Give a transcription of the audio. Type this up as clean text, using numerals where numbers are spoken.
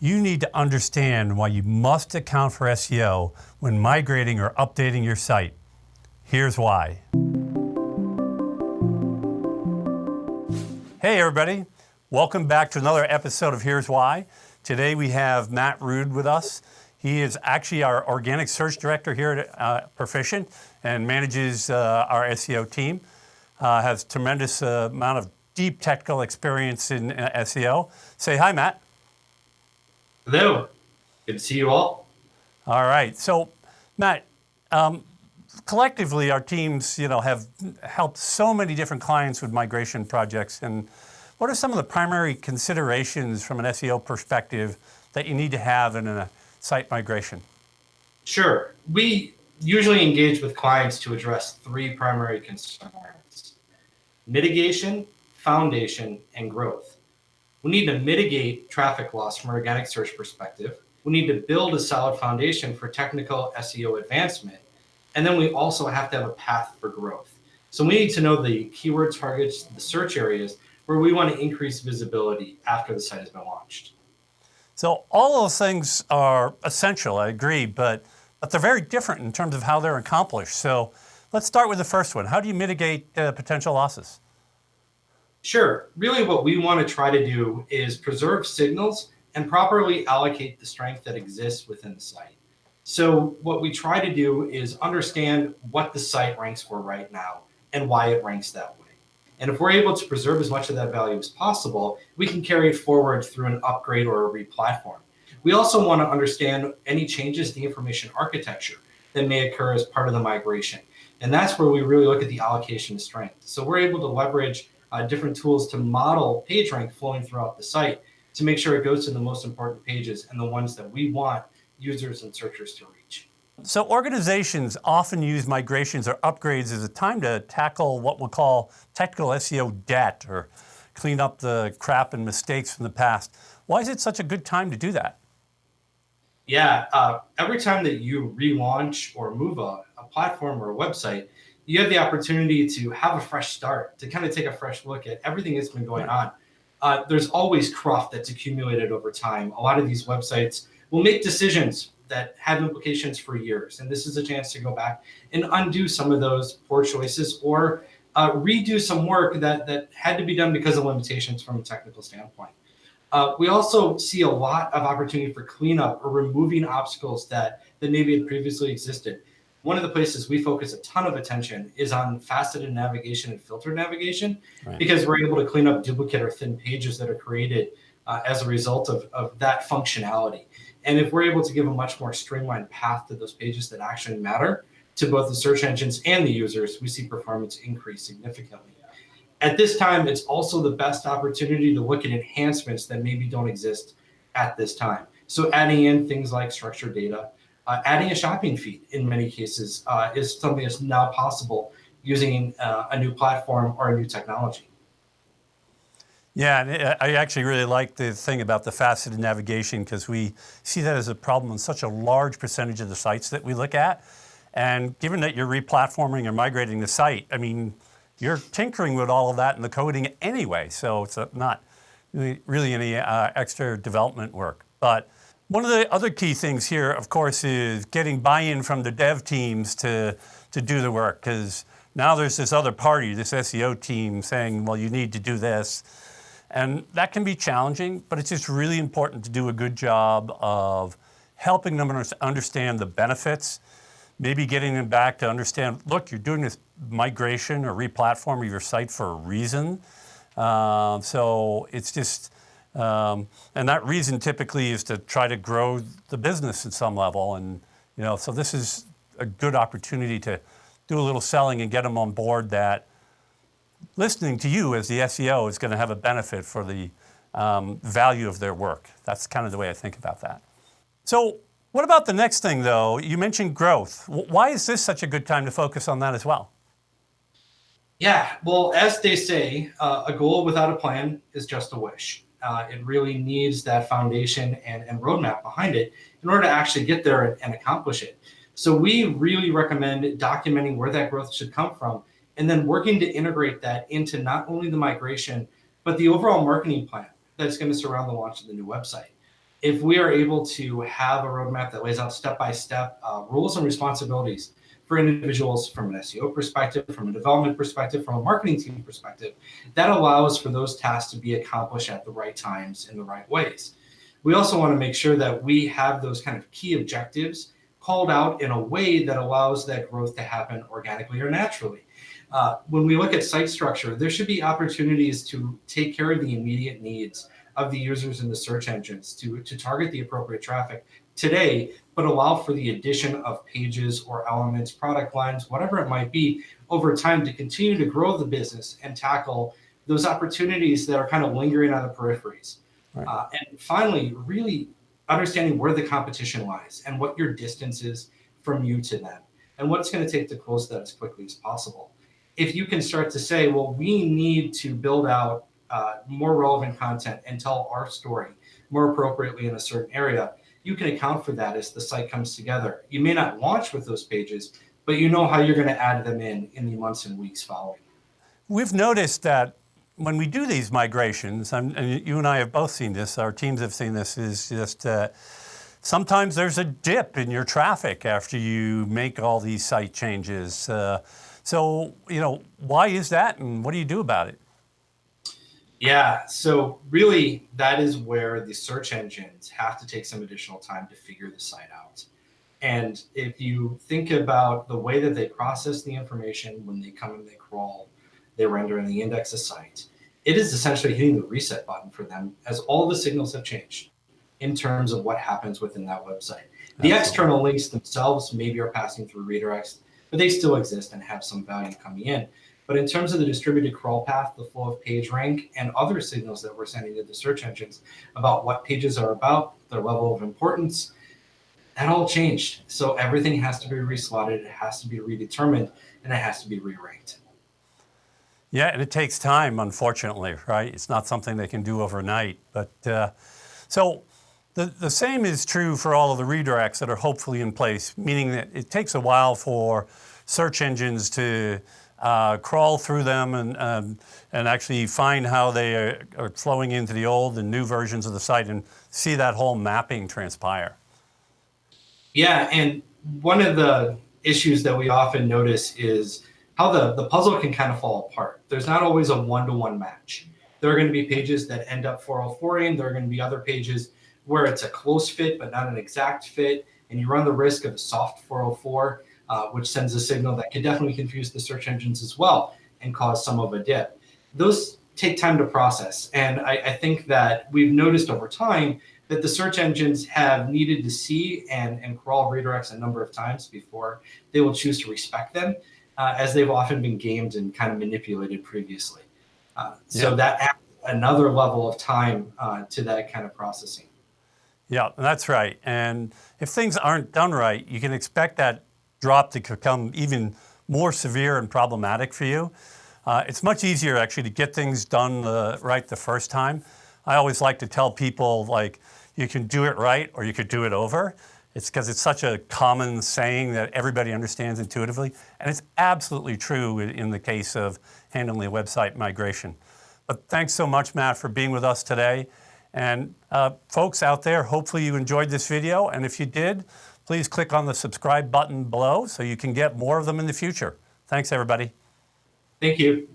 you need to understand why you must account for SEO when migrating or updating your site. Here's why. Hey everybody, welcome back to another episode of Here's Why. Today we have Matt Ruud with us. He is actually our organic search director here at Proficient and manages our SEO team. Has tremendous amount of deep technical experience in SEO. Say hi, Matt. Hello. Good to see you all. All right. So, Matt, collectively, our teams, have helped so many different clients with migration projects. And what are some of the primary considerations from an SEO perspective that you need to have in a site migration? Sure. We usually engage with clients to address three primary concerns: mitigation, foundation, and growth. We need to mitigate traffic loss from an organic search perspective. We need to build a solid foundation for technical SEO advancement. And then we also have to have a path for growth. So we need to know the keyword targets, the search areas where we want to increase visibility after the site has been launched. So all those things are essential, I agree, but they're very different in terms of how they're accomplished. So let's start with the first one. How do you mitigate potential losses? Sure. Really what we want to try to do is preserve signals and properly allocate the strength that exists within the site. So what we try to do is understand what the site ranks for right now and why it ranks that way. And if we're able to preserve as much of that value as possible, we can carry it forward through an upgrade or a re-platform. We also want to understand any changes to the information architecture that may occur as part of the migration. And that's where we really look at the allocation of strength. So we're able to leverage different tools to model PageRank flowing throughout the site to make sure it goes to the most important pages and the ones that we want users and searchers to reach. So organizations often use migrations or upgrades as a time to tackle what we'll call technical SEO debt or clean up the crap and mistakes from the past. Why is it such a good time to do that? Yeah, every time that you relaunch or move a platform or a website, you have the opportunity to have a fresh start, to kind of take a fresh look at everything that's been going on. There's always cruft that's accumulated over time. A lot of these websites will make decisions that have implications for years. And this is a chance to go back and undo some of those poor choices or redo some work that had to be done because of limitations from a technical standpoint. We also see a lot of opportunity for cleanup or removing obstacles that maybe had previously existed. One of the places we focus a ton of attention is on faceted navigation and filtered navigation, right, because we're able to clean up duplicate or thin pages that are created as a result of that functionality. And if we're able to give a much more streamlined path to those pages that actually matter to both the search engines and the users, we see performance increase significantly. At this time, it's also the best opportunity to look at enhancements that maybe don't exist at this time. So adding in things like structured data, adding a shopping feed in many cases is something that's now possible using a new platform or a new technology. Yeah, and I actually really like the thing about the faceted navigation because we see that as a problem on such a large percentage of the sites that we look at. And given that you're replatforming or migrating the site, I mean, you're tinkering with all of that in the coding anyway, so it's not really any extra development work. But one of the other key things here, of course, is getting buy-in from the dev teams to do the work, because now there's this other party, this SEO team saying, well, you need to do this. And that can be challenging, but it's just really important to do a good job of helping them understand the benefits, maybe getting them back to understand, look, you're doing this migration or replatform of your site for a reason. So it's just, and that reason typically is to try to grow the business at some level. And, so this is a good opportunity to do a little selling and get them on board that listening to you as the SEO is going to have a benefit for the value of their work. That's kind of the way I think about that. So what about the next thing, though? You mentioned growth. Why is this such a good time to focus on that as well? Yeah, well, as they say, a goal without a plan is just a wish. It really needs that foundation and roadmap behind it in order to actually get there and accomplish it. So we really recommend documenting where that growth should come from and then working to integrate that into not only the migration, but the overall marketing plan that's going to surround the launch of the new website. if we are able to have a roadmap that lays out step-by-step rules and responsibilities for individuals from an SEO perspective, from a development perspective, from a marketing team perspective, that allows for those tasks to be accomplished at the right times in the right ways. We also want to make sure that we have those kind of key objectives called out in a way that allows that growth to happen organically or naturally. When we look at site structure, there should be opportunities to take care of the immediate needs of the users in the search engines to target the appropriate traffic today, but allow for the addition of pages or elements, product lines, whatever it might be, over time to continue to grow the business and tackle those opportunities that are kind of lingering on the peripheries. Right. And finally, really understanding where the competition lies and what your distance is from you to them and what it's going to take to close that as quickly as possible. If you can start to say, well, we need to build out more relevant content and tell our story more appropriately in a certain area, you can account for that as the site comes together. You may not launch with those pages, but you know how you're going to add them in the months and weeks following. We've noticed that when we do these migrations, and you and I have both seen this, our teams have seen this, is just sometimes there's a dip in your traffic after you make all these site changes. So, why is that and what do you do about it? Yeah, so really that is where the search engines have to take some additional time to figure the site out. And if you think about the way that they process the information when they come and they crawl, they render and they index a site, it is essentially hitting the reset button for them as all the signals have changed in terms of what happens within that website. The external links themselves maybe are passing through redirects, but they still exist and have some value coming in. But in terms of the distributed crawl path, the flow of page rank, and other signals that we're sending to the search engines about what pages are about, their level of importance, that all changed. So everything has to be reslotted, it has to be redetermined, and it has to be re-ranked. Yeah, and it takes time, unfortunately, right? It's not something they can do overnight. But so the same is true for all of the redirects that are hopefully in place, meaning that it takes a while for search engines to crawl through them and actually find how they are flowing into the old and new versions of the site and see that whole mapping transpire. Yeah, and one of the issues that we often notice is how the puzzle can kind of fall apart. There's not always a one-to-one match. There are going to be pages that end up 404ing. There are going to be other pages where it's a close fit but not an exact fit, and you run the risk of a soft 404, which sends a signal that can definitely confuse the search engines as well and cause some of a dip. Those take time to process, and I think that we've noticed over time that the search engines have needed to see and crawl redirects a number of times before they will choose to respect them, as they've often been gamed and kind of manipulated previously. So that adds another level of time to that kind of processing. Yeah, that's right. And if things aren't done right, you can expect that drop to become even more severe and problematic for you. It's much easier actually to get things done right the first time. I always like to tell people, like, you can do it right or you could do it over. It's because it's such a common saying that everybody understands intuitively. And it's absolutely true in the case of handling a website migration. But thanks so much, Matt, for being with us today. And folks out there, hopefully you enjoyed this video. And if you did, please click on the subscribe button below so you can get more of them in the future. Thanks, everybody. Thank you.